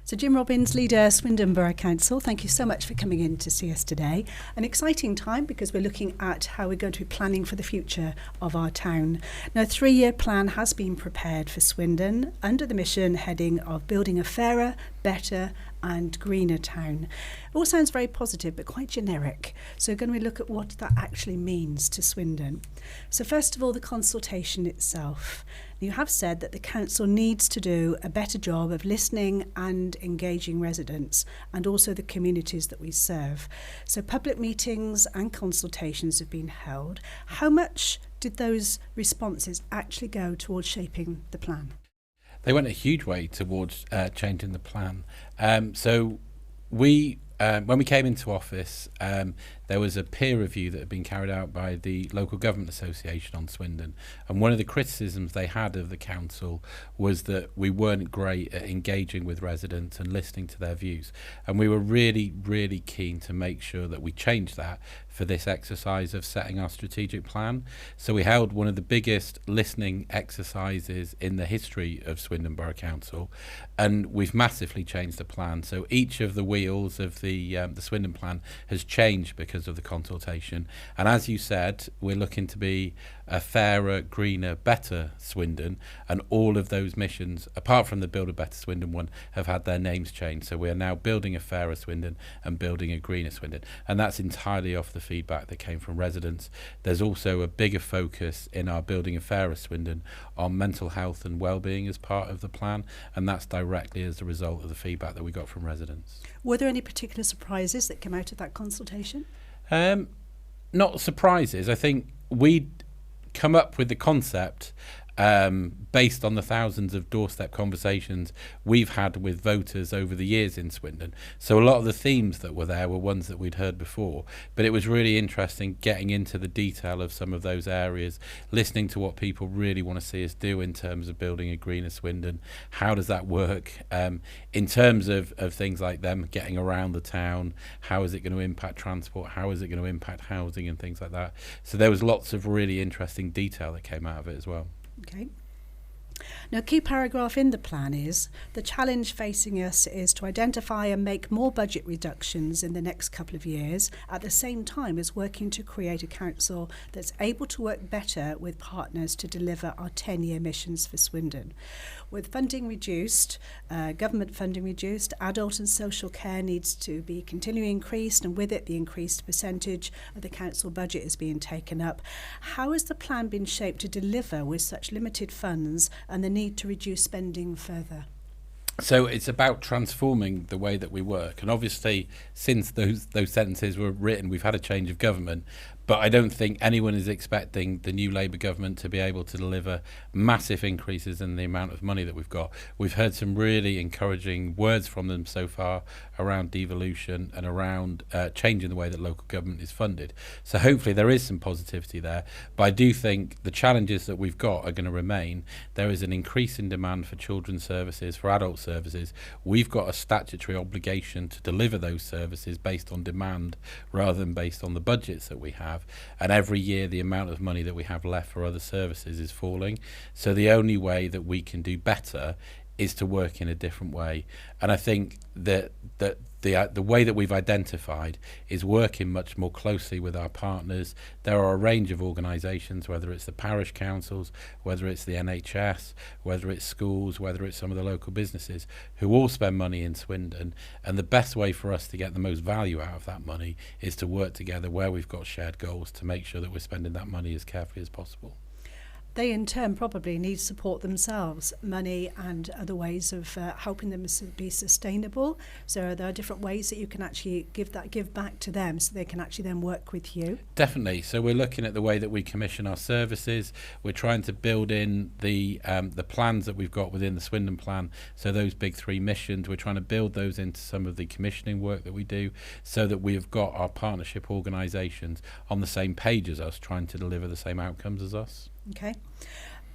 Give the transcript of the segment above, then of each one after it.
So Jim Robbins, leader, Swindon Borough Council, thank you so much for coming in to see us today. An exciting time because we're looking at how we're going to be planning for the future of our town. Now, a 3-year plan has been prepared for Swindon under the mission heading of building a fairer, better and greener town. It all sounds very positive but quite generic. So we're going to look at what that actually means to Swindon. So first of all, the consultation itself. You have said that the council needs to do a better job of listening and engaging residents and also the communities that we serve. So public meetings and consultations have been held. How much did those responses actually go towards shaping the plan? They went a huge way towards changing the plan. So we, when we came into office, there was a peer review that had been carried out by the Local Government Association on Swindon. And one of the criticisms they had of the council was that we weren't great at engaging with residents and listening to their views. And we were really, really keen to make sure that we changed that for this exercise of setting our strategic plan. So we held one of the biggest listening exercises in the history of Swindon Borough Council, and we've massively changed the plan. So each of the wheels of the Swindon Plan has changed because of the consultation. And as you said, we're looking to be a fairer, greener, better Swindon, and all of those missions, apart from the Build a Better Swindon one, have had their names changed. So we are now building a fairer Swindon and building a greener Swindon, and that's entirely off the feedback that came from residents. There's also a bigger focus in our building a fairer Swindon on mental health and well-being as part of the plan, and that's directly as a result of the feedback that we got from residents. Were there any particular surprises that came out of that consultation? Not surprises. I think we'd come up with the concept based on the thousands of doorstep conversations we've had with voters over the years in Swindon. So a lot of the themes that were there were ones that we'd heard before, but it was really interesting getting into the detail of some of those areas, listening to what people really want to see us do in terms of building a greener Swindon. How does that work in terms of things like them getting around the town? How is it going to impact transport? How is it going to impact housing and things like that? So there was lots of really interesting detail that came out of it as well. Okay. Now, a key paragraph in the plan is the challenge facing us is to identify and make more budget reductions in the next couple of years, at the same time as working to create a council that's able to work better with partners to deliver our 10-year missions for Swindon. With funding reduced, government funding reduced, adult and social care needs to be continually increased, and with it the increased percentage of the council budget is being taken up. How has the plan been shaped to deliver with such limited funds and the need to reduce spending further? So it's about transforming the way that we work, and obviously since those sentences were written we've had a change of government, but I don't think anyone is expecting the new Labour government to be able to deliver massive increases in the amount of money that we've got. We've heard some really encouraging words from them so far around devolution and around changing the way that local government is funded. So hopefully there is some positivity there, but I do think the challenges that we've got are going to remain. There is an increase in demand for children's services, for adult services. We've got a statutory obligation to deliver those services based on demand rather than based on the budgets that we have. And every year the amount of money that we have left for other services is falling. So the only way that we can do better is to work in a different way. And I think that the way that we've identified is working much more closely with our partners. There are a range of organisations, whether it's the parish councils, whether it's the NHS, whether it's schools, whether it's some of the local businesses, who all spend money in Swindon. And the best way for us to get the most value out of that money is to work together where we've got shared goals to make sure that we're spending that money as carefully as possible. They in turn probably need support themselves, money and other ways of helping them be sustainable. So there are different ways that you can actually give back to them so they can actually then work with you. Definitely. So we're looking at the way that we commission our services. We're trying to build in the plans that we've got within the Swindon Plan. So those big 3 missions, we're trying to build those into some of the commissioning work that we do so that we've got our partnership organisations on the same page as us, trying to deliver the same outcomes as us. Okay.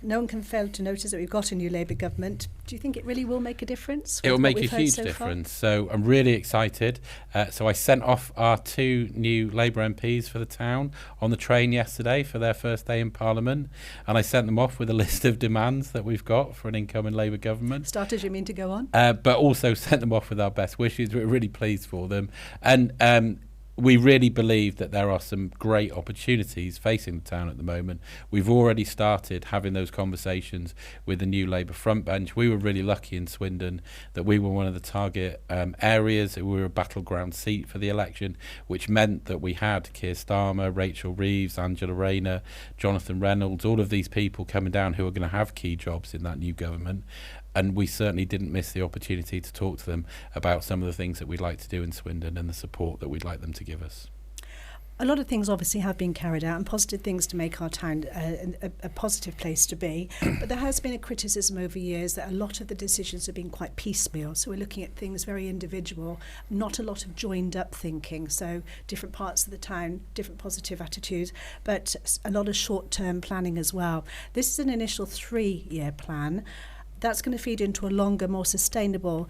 no one can fail to notice that we've got a new Labour government. Do you think it really will make a difference? It will make a huge difference. So I'm really excited. So I sent off our 2 new Labour MPs for the town on the train yesterday for their first day in Parliament, and I sent them off with a list of demands that we've got for an incoming Labour government. Started, you mean to go on? But also sent them off with our best wishes. We're really pleased for them. And we really believe that there are some great opportunities facing the town at the moment. We've already started having those conversations with the new Labour front bench. We were really lucky in Swindon that we were one of the target areas. We were a battleground seat for the election, which meant that we had Keir Starmer, Rachel Reeves, Angela Rayner, Jonathan Reynolds, all of these people coming down who are going to have key jobs in that new government. And we certainly didn't miss the opportunity to talk to them about some of the things that we'd like to do in Swindon and the support that we'd like them to give us. A lot of things obviously have been carried out and positive things to make our town a positive place to be. But there has been a criticism over years that a lot of the decisions have been quite piecemeal. So we're looking at things very individual, not a lot of joined up thinking. So different parts of the town, different positive attitudes, but a lot of short-term planning as well. This is an initial 3-year plan. That's going to feed into a longer, more sustainable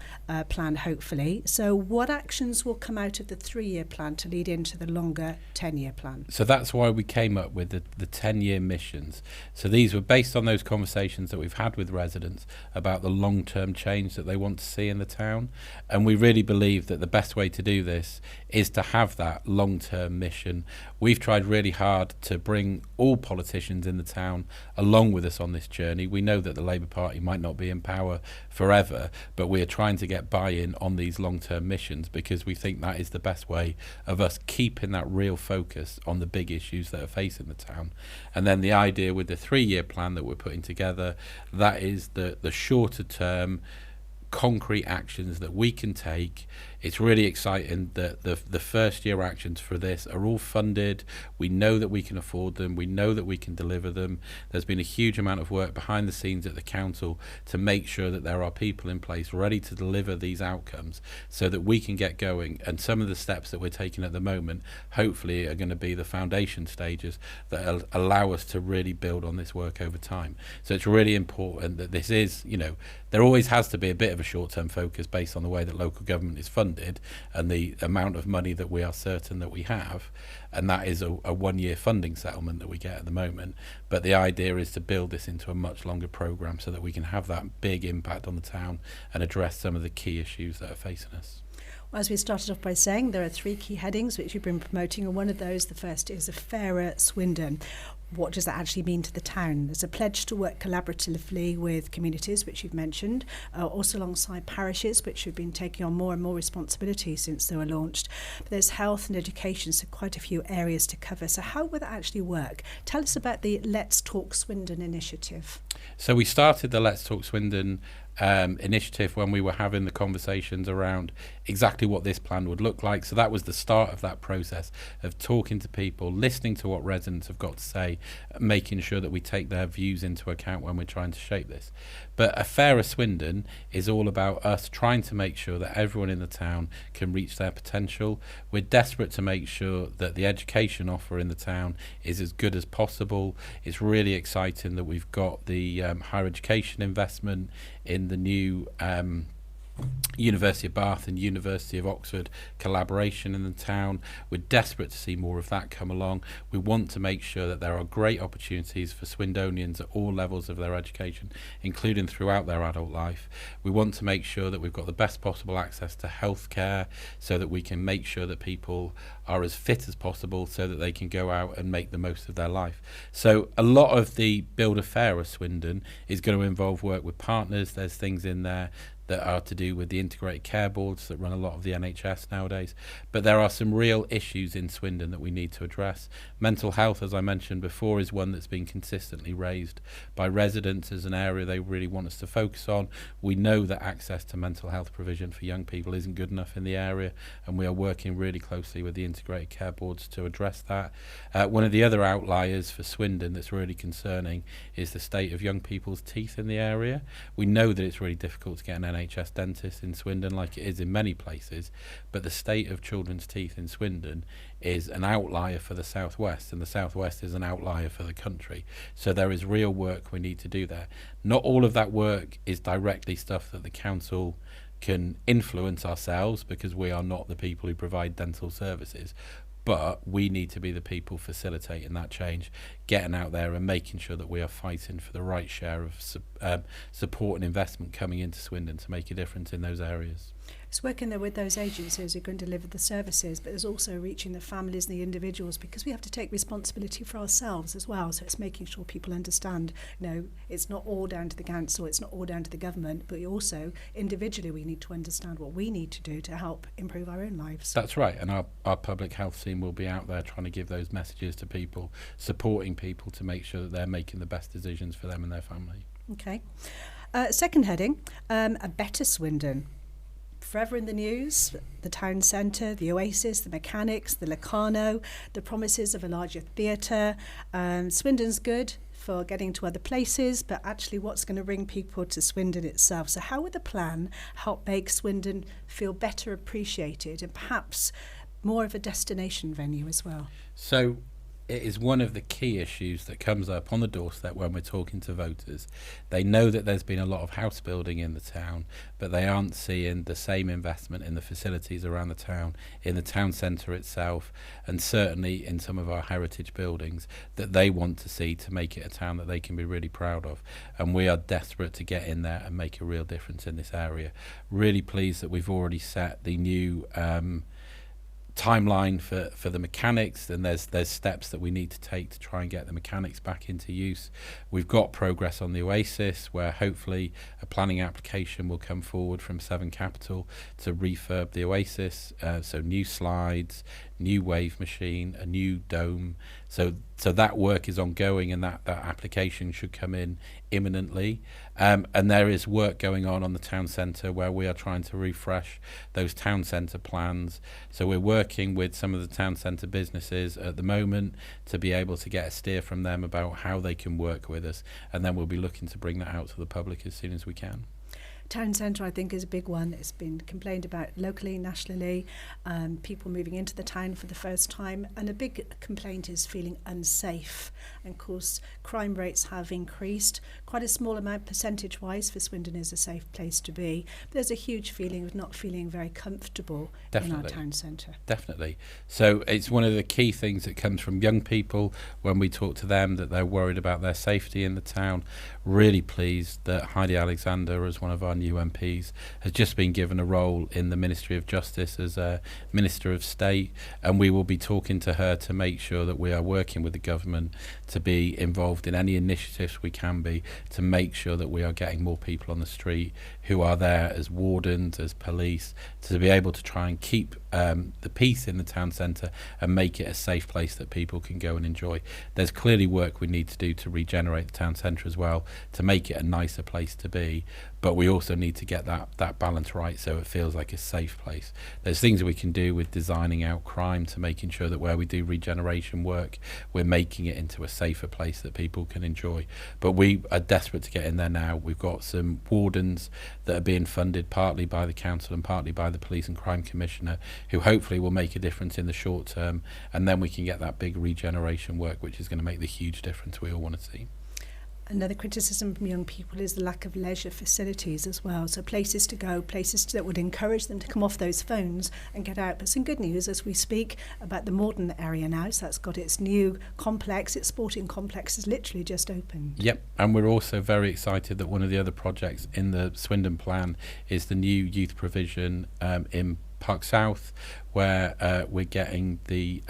plan, hopefully. So what actions will come out of the 3-year plan to lead into the longer 10-year plan? So that's why we came up with the 10-year missions. So these were based on those conversations that we've had with residents about the long-term change that they want to see in the town. And we really believe that the best way to do this is to have that long-term mission. We've tried really hard to bring all politicians in the town along with us on this journey. We know that the Labour Party might not be in power forever, but we are trying to get buy-in on these long-term missions because we think that is the best way of us keeping that real focus on the big issues that are facing the town. And then the idea with the 3-year plan that we're putting together, that is the shorter term concrete actions that we can take. It's really exciting that the first year actions for this are all funded. We know that we can afford them. We know that we can deliver them. There's been a huge amount of work behind the scenes at the council to make sure that there are people in place ready to deliver these outcomes so that we can get going. And some of the steps that we're taking at the moment hopefully are going to be the foundation stages that allow us to really build on this work over time. So it's really important that this is, there always has to be a bit of a short-term focus based on the way that local government is funded and the amount of money that we are certain that we have, and that is a 1-year funding settlement that we get at the moment. But the idea is to build this into a much longer programme so that we can have that big impact on the town and address some of the key issues that are facing us. Well, as we started off by saying, there are 3 key headings which you've been promoting, and one of those, the first, is a fairer Swindon. What does that actually mean to the town? There's a pledge to work collaboratively with communities, which you've mentioned, also alongside parishes, which have been taking on more and more responsibility since they were launched. But there's health and education, so quite a few areas to cover. So how will that actually work? Tell us about the Let's Talk Swindon initiative. So we started the Let's Talk Swindon initiative when we were having the conversations around exactly what this plan would look like. So that was the start of that process of talking to people, listening to what residents have got to say, making sure that we take their views into account when we're trying to shape this. But a fairer Swindon is all about us trying to make sure that everyone in the town can reach their potential. We're desperate to make sure that the education offer in the town is as good as possible. It's really exciting that we've got the higher education investment in the new University of Bath and University of Oxford collaboration in the town. We're desperate to see more of that come along. We want to make sure that there are great opportunities for Swindonians at all levels of their education, including throughout their adult life. We want to make sure that we've got the best possible access to healthcare so that we can make sure that people are as fit as possible so that they can go out and make the most of their life. So a lot of the Build a Fairer Swindon is going to involve work with partners. There's things in there that are to do with the integrated care boards that run a lot of the NHS nowadays. But there are some real issues in Swindon that we need to address. Mental health, as I mentioned before, is one that's been consistently raised by residents as an area they really want us to focus on. We know that access to mental health provision for young people isn't good enough in the area, and we are working really closely with the integrated care boards to address that. One of the other outliers for Swindon that's really concerning is the state of young people's teeth in the area. We know that it's really difficult to get an NHS dentist in Swindon like it is in many places, but the state of children's teeth in Swindon is an outlier for the southwest, and the southwest is an outlier for the country. So there is real work we need to do there. Not all of that work is directly stuff that the council can influence ourselves, because we are not the people who provide dental services, but we need to be the people facilitating that change, getting out there and making sure that we are fighting for the right share of support and investment coming into Swindon to make a difference in those areas. It's working there with those agencies who can deliver the services, but there's also reaching the families and the individuals, because we have to take responsibility for ourselves as well. So it's making sure people understand, it's not all down to the council, it's not all down to the government, but also individually we need to understand what we need to do to help improve our own lives. That's right, and our public health team will be out there trying to give those messages to people, supporting people to make sure that they're making the best decisions for them and their family. Okay. Second heading, a better Swindon. Forever in the news, the town centre, the Oasis, the mechanics, the Locarno, the promises of a larger theatre. Swindon's good for getting to other places, but actually what's going to bring people to Swindon itself? So how would the plan help make Swindon feel better appreciated and perhaps more of a destination venue as well? So it is one of the key issues that comes up on the doorstep when we're talking to voters. They know that there's been a lot of house building in the town, but they aren't seeing the same investment in the facilities around the town, in the town centre itself, and certainly in some of our heritage buildings that they want to see to make it a town that they can be really proud of. And we are desperate to get in there and make a real difference in this area. Really pleased that we've already set the new timeline for the mechanics, and there's steps that we need to take to try and get the mechanics back into use. We've got progress on the Oasis, where hopefully a planning application will come forward from Severn Capital to refurb the Oasis, so new slides, new wave machine, a new dome. So that work is ongoing, and that application should come in imminently. And there is work going on the town centre where we are trying to refresh those town centre plans. So we're working with some of the town centre businesses at the moment to be able to get a steer from them about how they can work with us, and then we'll be looking to bring that out to the public as soon as we can. Town centre, I think, is a big one. It's been complained about locally, nationally, people moving into the town for the first time. And a big complaint is feeling unsafe. And of course, crime rates have increased. Quite a small amount percentage-wise for Swindon is a safe place to be. But there's a huge feeling of not feeling very comfortable in our town centre. Definitely. So it's one of the key things that comes from young people when we talk to them, that they're worried about their safety in the town. Really pleased that Heidi Alexander, as one of our new MPs, has just been given a role in the Ministry of Justice as a Minister of State, and we will be talking to her to make sure that we are working with the government to be involved in any initiatives we can be, to make sure that we are getting more people on the street who are there as wardens, as police, to be able to try and keep the peace in the town centre and make it a safe place that people can go and enjoy. There's clearly work we need to do to regenerate the town centre as well, to make it a nicer place to be, but we also need to get that balance right so it feels like a safe place. There's things we can do with designing out crime, to making sure that where we do regeneration work, we're making it into a safer place that people can enjoy. But we are desperate to get in there now. We've got some wardens that are being funded partly by the council and partly by the Police and Crime Commissioner, who hopefully will make a difference in the short term, and then we can get that big regeneration work, which is going to make the huge difference we all want to see. Another criticism from young people is the lack of leisure facilities as well. So places to go, places that would encourage them to come off those phones and get out. But some good news as we speak about the Morden area now. So that's got its new complex, its sporting complex has literally just opened. Yep, and we're also very excited that one of the other projects in the Swindon Plan is the new youth provision in Park South, where we're getting the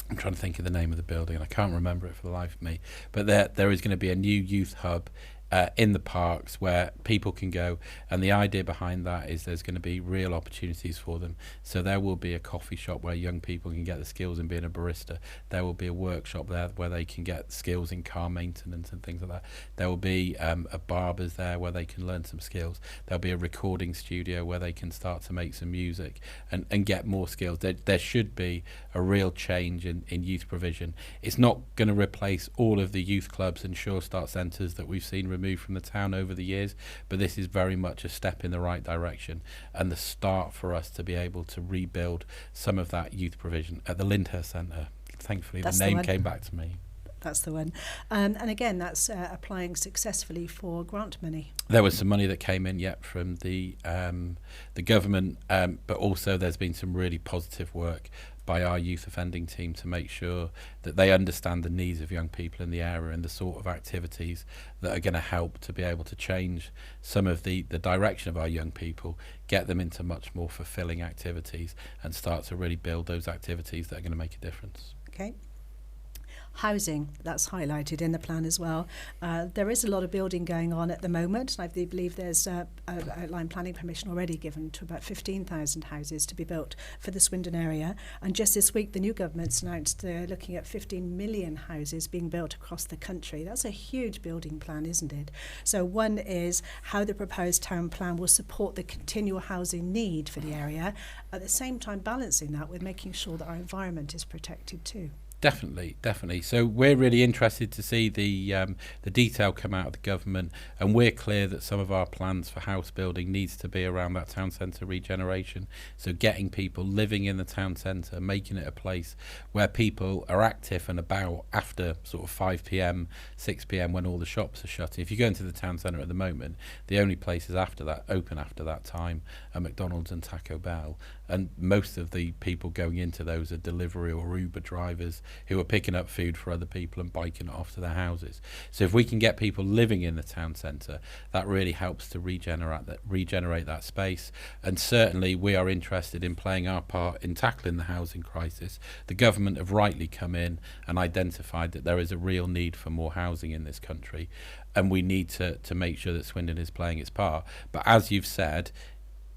I'm trying to think of the name of the building and I can't remember it for the life of me, but there is going to be a new youth hub in the parks where people can go, and the idea behind that is there's going to be real opportunities for them. So there will be a coffee shop where young people can get the skills in being a barista. There will be a workshop there where they can get skills in car maintenance and things like that. There will be a barber's there where they can learn some skills. There'll be a recording studio where they can start to make some music and get more skills. There should be a real change in youth provision. It's not going to replace all of the youth clubs and Sure Start centres that we've seen removed from the town over the years, but this is very much a step in the right direction and the start for us to be able to rebuild some of that youth provision at the Lyndhurst Centre. Thankfully, the name came back to me. That's the one. And again, that's applying successfully for grant money. There was some money that came in, from the government, but also there's been some really positive work by our youth offending team to make sure that they understand the needs of young people in the area and the sort of activities that are going to help to be able to change some of the direction of our young people, get them into much more fulfilling activities and start to really build those activities that are going to make a difference. Okay. Housing, that's highlighted in the plan as well. There is a lot of building going on at the moment. I believe there's outline planning permission already given to about 15,000 houses to be built for the Swindon area. And just this week, the new government's announced they're looking at 15 million houses being built across the country. That's a huge building plan, isn't it? So one is how the proposed town plan will support the continual housing need for the area, at the same time balancing that with making sure that our environment is protected too. Definitely. So we're really interested to see the detail come out of the government, and we're clear that some of our plans for house building needs to be around that town centre regeneration. So getting people living in the town centre, making it a place where people are active and about after sort of 5 p.m, 6 p.m, when all the shops are shutting. If you go into the town centre at the moment, the only places open after that time are McDonald's and Taco Bell, and most of the people going into those are delivery or Uber drivers who are picking up food for other people and biking it off to their houses. So if we can get people living in the town centre, that really helps to regenerate that space. And certainly we are interested in playing our part in tackling the housing crisis. The government have rightly come in and identified that there is a real need for more housing in this country, and we need to make sure that Swindon is playing its part. But as you've said,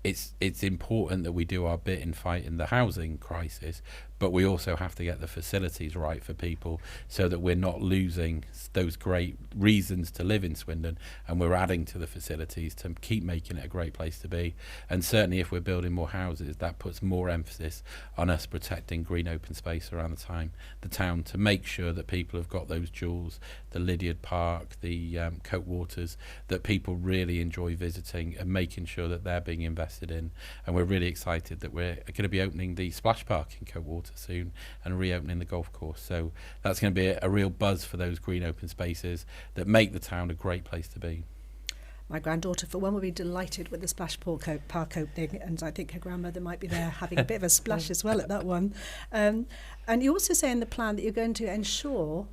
it's important that we do our bit in fighting the housing crisis, but we also have to get the facilities right for people so that we're not losing those great reasons to live in Swindon, and we're adding to the facilities to keep making it a great place to be. And certainly if we're building more houses, that puts more emphasis on us protecting green open space around the town to make sure that people have got those jewels, the Lydiard Park, the Coat Waters, that people really enjoy visiting and making sure that they're being invested in. And we're really excited that we're going to be opening the splash park in Coat Waters soon and reopening the golf course. So that's going to be a real buzz for those green open spaces that make the town a great place to be. My granddaughter, for one, will be delighted with the splash park opening, and I think her grandmother might be there having a bit of a splash as well at that one. And you also say in the plan that you're going to ensure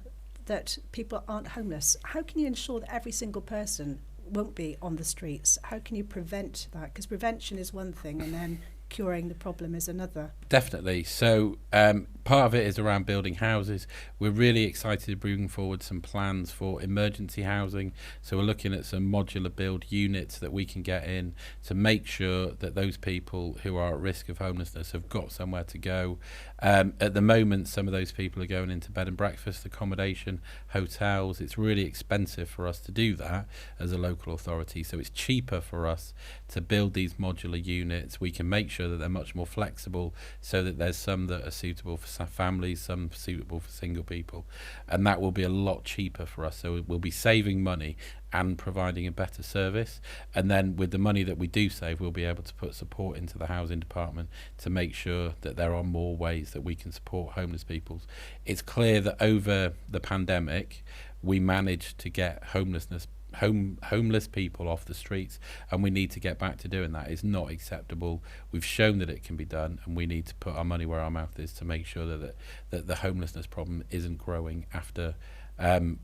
that people aren't homeless. How can you ensure that every single person won't be on the streets? How can you prevent that? Because prevention is one thing, and then curing the problem is another. Definitely. So part of it is around building houses. We're really excited to bring forward some plans for emergency housing. So we're looking at some modular build units that we can get in to make sure that those people who are at risk of homelessness have got somewhere to go. At the moment, some of those people are going into bed and breakfast accommodation, hotels. It's really expensive for us to do that as a local authority. So it's cheaper for us to build these modular units. We can make sure that they're much more flexible, so that there's some that are suitable for families, some suitable for single people, and that will be a lot cheaper for us. So we'll be saving money and providing a better service, and then with the money that we do save, we'll be able to put support into the housing department to make sure that there are more ways that we can support homeless people. It's clear that over the pandemic we managed to get homeless people off the streets, and we need to get back to doing that. It's not acceptable. We've shown that it can be done, and we need to put our money where our mouth is to make sure that the homelessness problem isn't growing after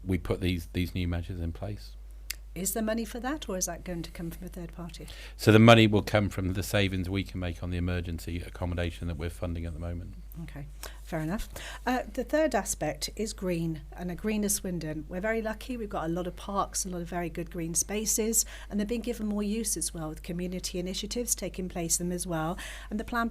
we put these new measures in place. Is there money for that, or is that going to come from a third party? So the money will come from the savings we can make on the emergency accommodation that we're funding at the moment. Okay, fair enough. The third aspect is green, and a greener Swindon. We're very lucky. We've got a lot of parks, a lot of very good green spaces, and they're being given more use as well, with community initiatives taking place in them as well. And the plan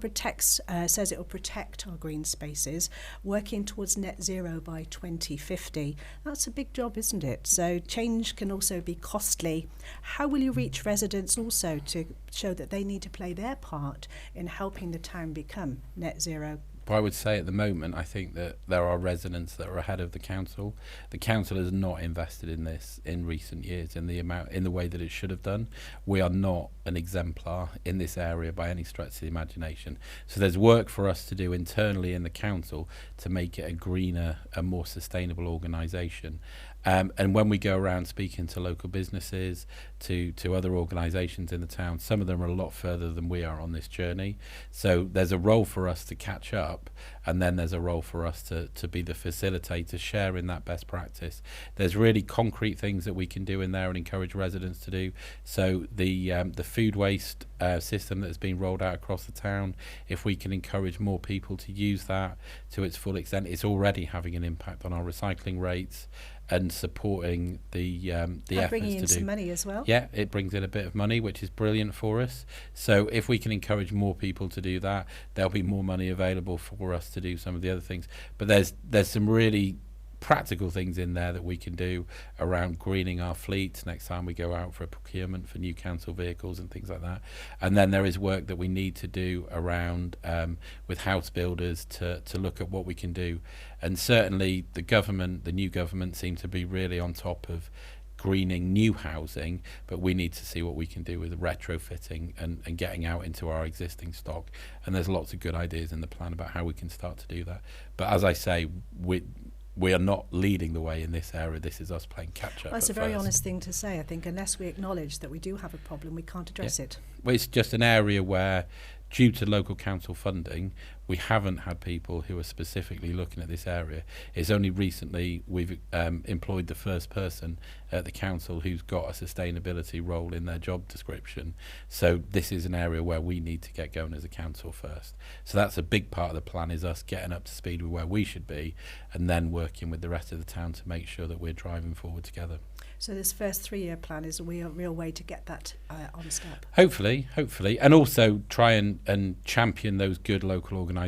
says it will protect our green spaces, working towards net zero by 2050. That's a big job, isn't it? So change can also be costly. How will you reach residents also to show that they need to play their part in helping the town become net zero But I would say at the moment, I think that there are residents that are ahead of the council. The council has not invested in this in recent years in the way that it should have done. We are not an exemplar in this area by any stretch of the imagination. So there's work for us to do internally in the council to make it a greener and more sustainable organisation. And when we go around speaking to local businesses, to other organisations in the town, some of them are a lot further than we are on this journey. So there's a role for us to catch up, and then there's a role for us to be the facilitator, sharing that best practice. There's really concrete things that we can do in there and encourage residents to do. So the food waste system that has been rolled out across the town, if we can encourage more people to use that to its full extent, it's already having an impact on our recycling rates and supporting the efforts to do. Bringing in some money as well. Yeah, it brings in a bit of money, which is brilliant for us. So if we can encourage more people to do that, there'll be more money available for us to do some of the other things. But there's some really practical things in there that we can do around greening our fleet next time we go out for a procurement for new council vehicles and things like that. And then there is work that we need to do around with house builders to look at what we can do. And certainly the new government seem to be really on top of greening new housing, but we need to see what we can do with retrofitting and getting out into our existing stock. And there's lots of good ideas in the plan about how we can start to do that. But as I say, we are not leading the way in this area. This is us playing catch up. Well, that's a very honest thing to say. I think unless we acknowledge that we do have a problem, we can't address it. Well, it's just an area where, due to local council funding, we haven't had people who are specifically looking at this area. It's only recently we've employed the first person at the council who's got a sustainability role in their job description. So this is an area where we need to get going as a council first. So that's a big part of the plan, is us getting up to speed with where we should be and then working with the rest of the town to make sure that we're driving forward together. So this first 3-year plan is a real way to get that on step. Hopefully, and also try and champion those good local organisations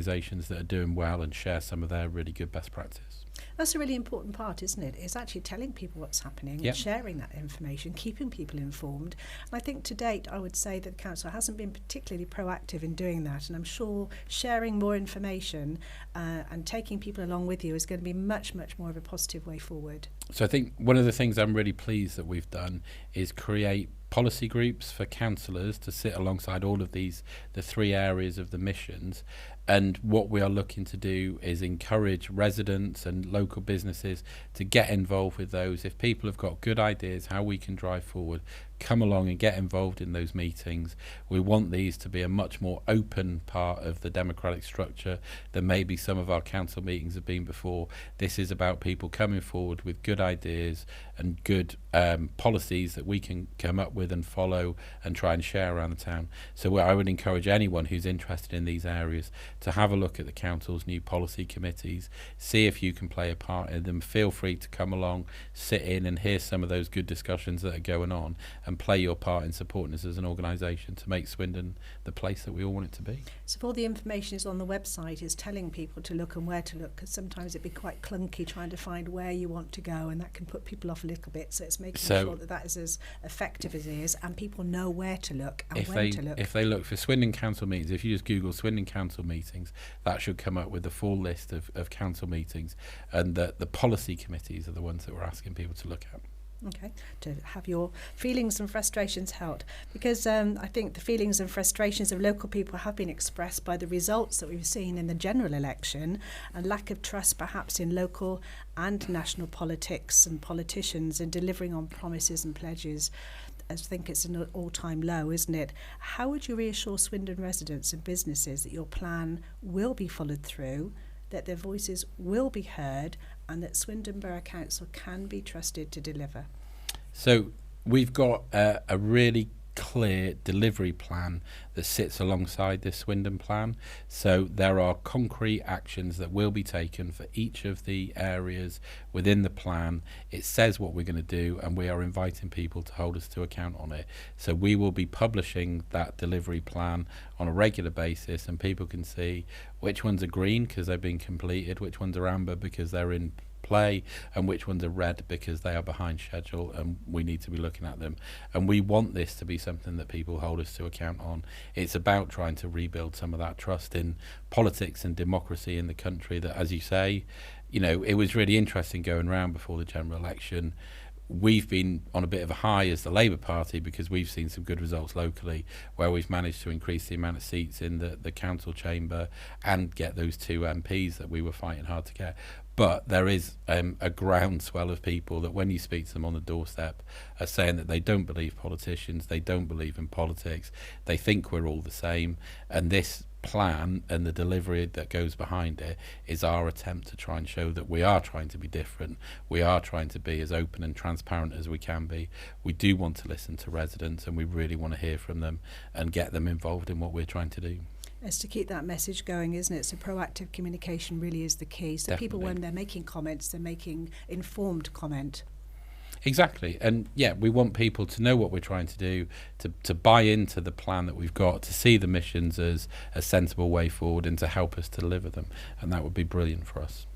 that are doing well and share some of their really good best practice. That's a really important part, isn't it? It's actually telling people what's happening and sharing that information, keeping people informed. And I think to date, I would say that the council hasn't been particularly proactive in doing that. And I'm sure sharing more information and taking people along with you is going to be much, much more of a positive way forward. So I think one of the things I'm really pleased that we've done is create policy groups for councillors to sit alongside all of the 3 areas of the missions. And what we are looking to do is encourage residents and local businesses to get involved with those. If people have got good ideas how we can drive forward, come along and get involved in those meetings. We want these to be a much more open part of the democratic structure than maybe some of our council meetings have been before. This is about people coming forward with good ideas and good policies that we can come up with and follow and try and share around the town. So I would encourage anyone who's interested in these areas to have a look at the council's new policy committees, see if you can play a part in them. Feel free to come along, sit in and hear some of those good discussions that are going on and play your part in supporting us as an organisation to make Swindon the place that we all want it to be. So if all the information is on the website, is telling people to look and where to look, because sometimes it'd be quite clunky trying to find where you want to go, and that can put people off a little bit. So it's making sure that is as effective as it is, and people know where to look and when to look. If they look for Swindon Council meetings, if you just Google Swindon Council meetings, that should come up with the full list of council meetings, and the policy committees are the ones that we're asking people to look at. Okay, to have your feelings and frustrations held, because I think the feelings and frustrations of local people have been expressed by the results that we've seen in the general election, and lack of trust perhaps in local and national politics and politicians in delivering on promises and pledges. I think it's an all-time low, isn't it? How would you reassure Swindon residents and businesses that your plan will be followed through, that their voices will be heard, and that Swindon Borough Council can be trusted to deliver? So we've got a really clear delivery plan that sits alongside this Swindon Plan. So there are concrete actions that will be taken for each of the areas within the plan. It says what we're going to do, and we are inviting people to hold us to account on it. So we will be publishing that delivery plan on a regular basis, and people can see which ones are green because they've been completed, which ones are amber because they're in play and which ones are red because they are behind schedule and we need to be looking at them. And we want this to be something that people hold us to account on. It's about trying to rebuild some of that trust in politics and democracy in the country that, as you say, it was really interesting going around before the general election. We've been on a bit of a high as the Labour Party because we've seen some good results locally where we've managed to increase the amount of seats in the council chamber and get those 2 MPs that we were fighting hard to get. But there is a groundswell of people that when you speak to them on the doorstep are saying that they don't believe politicians, they don't believe in politics, they think we're all the same, and this plan and the delivery that goes behind it is our attempt to try and show that we are trying to be different, we are trying to be as open and transparent as we can be. We do want to listen to residents and we really want to hear from them and get them involved in what we're trying to do. It's to keep that message going, isn't it? So proactive communication really is the key. So Definitely. People, when they're making comments, they're making informed comment. Exactly. And we want people to know what we're trying to do, to buy into the plan that we've got, to see the missions as a sensible way forward and to help us to deliver them. And that would be brilliant for us.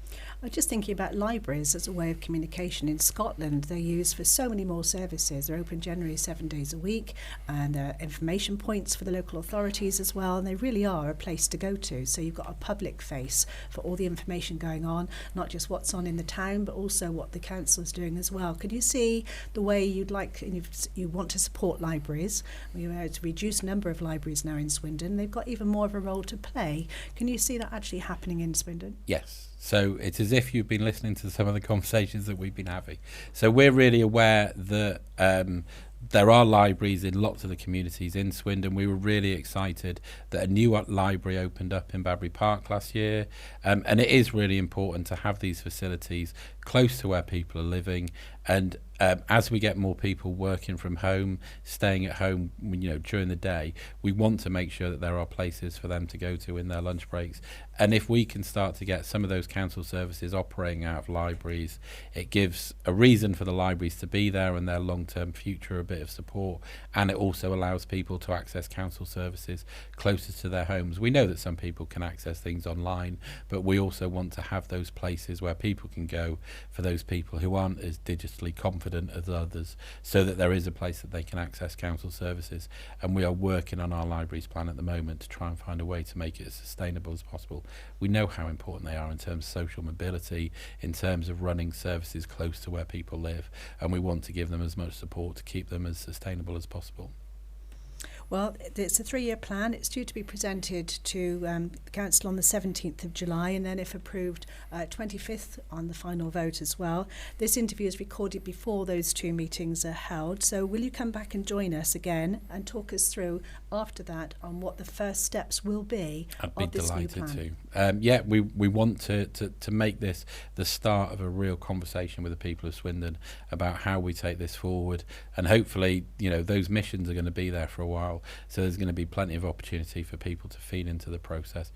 I'm just thinking about libraries as a way of communication. In Scotland, they're used for so many more services. They're open generally 7 days a week, and there are information points for the local authorities as well, and they really are a place to go to. So you've got a public face for all the information going on, not just what's on in the town, but also what the council is doing as well. Could you see the way you'd like, if you want to support libraries? We have to reduce number of libraries now in Swindon. They've got even more of a role to play. Can you see that actually happening in Swindon? Yes. So it's as if you've been listening to some of the conversations that we've been having. So we're really aware that there are libraries in lots of the communities in Swindon. We were really excited that a new library opened up in Badbury Park last year. And it is really important to have these facilities close to where people are living. And as we get more people working from home, staying at home, during the day, we want to make sure that there are places for them to go to in their lunch breaks. And if we can start to get some of those council services operating out of libraries, it gives a reason for the libraries to be there and their long-term future a bit of support. And it also allows people to access council services closer to their homes. We know that some people can access things online, but we also want to have those places where people can go for those people who aren't as digitally confident as others, so that there is a place that they can access council services. And we are working on our libraries plan at the moment to try and find a way to make it as sustainable as possible. We know how important they are in terms of social mobility, in terms of running services close to where people live, and we want to give them as much support to keep them as sustainable as possible. Well, it's a 3-year plan. It's due to be presented to the Council on the 17th of July, and then if approved, 25th on the final vote as well. This interview is recorded before those 2 meetings are held. So will you come back and join us again and talk us through after that on what the first steps will be of this new plan? I'd be delighted to. We want to make this the start of a real conversation with the people of Swindon about how we take this forward, and hopefully, those missions are going to be there for a while. So there's going to be plenty of opportunity for people to feed into the process,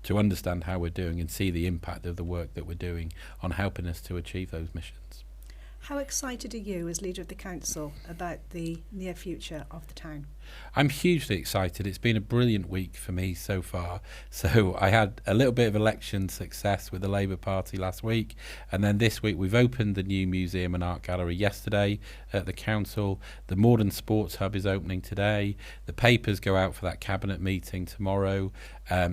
to understand how we're doing and see the impact of the work that we're doing on helping us to achieve those missions. How excited are you as leader of the council about the near future of the town? I'm hugely excited. It's been a brilliant week for me so far. So I had a little bit of election success with the Labour Party last week, and then this week we've opened the new museum and art gallery yesterday at the council. The Modern Sports Hub is opening today. The papers go out for that cabinet meeting tomorrow,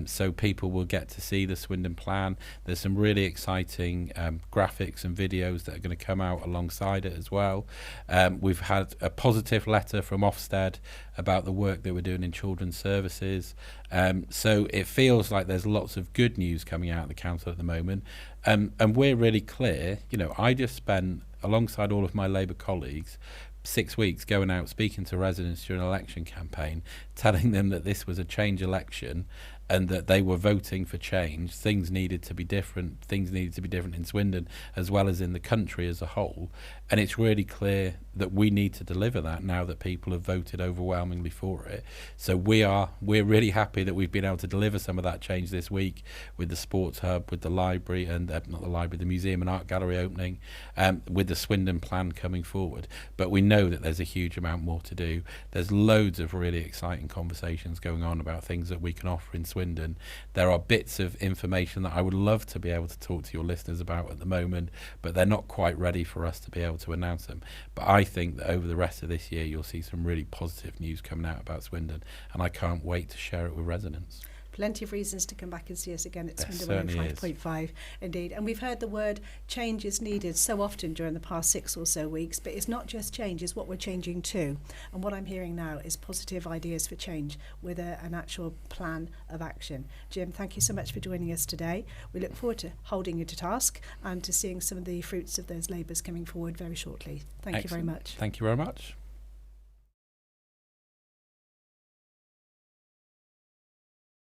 so people will get to see the Swindon Plan. There's some really exciting graphics and videos that are going to come out alongside it as well. We've had a positive letter from Ofsted about the work that we're doing in children's services. So it feels like there's lots of good news coming out of the council at the moment. And we're really clear. I just spent, alongside all of my Labour colleagues, 6 weeks going out speaking to residents during an election campaign, telling them that this was a change election and that they were voting for change. Things needed to be different. Things needed to be different in Swindon as well as in the country as a whole. And it's really clear that we need to deliver that now that people have voted overwhelmingly for it. So we're really happy that we've been able to deliver some of that change this week with the Sports Hub, with the library, and not the library, the museum and art gallery opening, with the Swindon Plan coming forward. But we know that there's a huge amount more to do. There's loads of really exciting conversations going on about things that we can offer in Swindon Swindon. There are bits of information that I would love to be able to talk to your listeners about at the moment, but they're not quite ready for us to be able to announce them. But I think that over the rest of this year, you'll see some really positive news coming out about Swindon, and I can't wait to share it with residents. Plenty of reasons to come back and see us again at There Swindon certainly 105.5, indeed. And we've heard the word change is needed so often during the past 6 or so weeks, but it's not just change, it's what we're changing to. And what I'm hearing now is positive ideas for change with an actual plan of action. Jim, thank you so much for joining us today. We look forward to holding you to task and to seeing some of the fruits of those labours coming forward very shortly. Thank you very much. Thank you very much.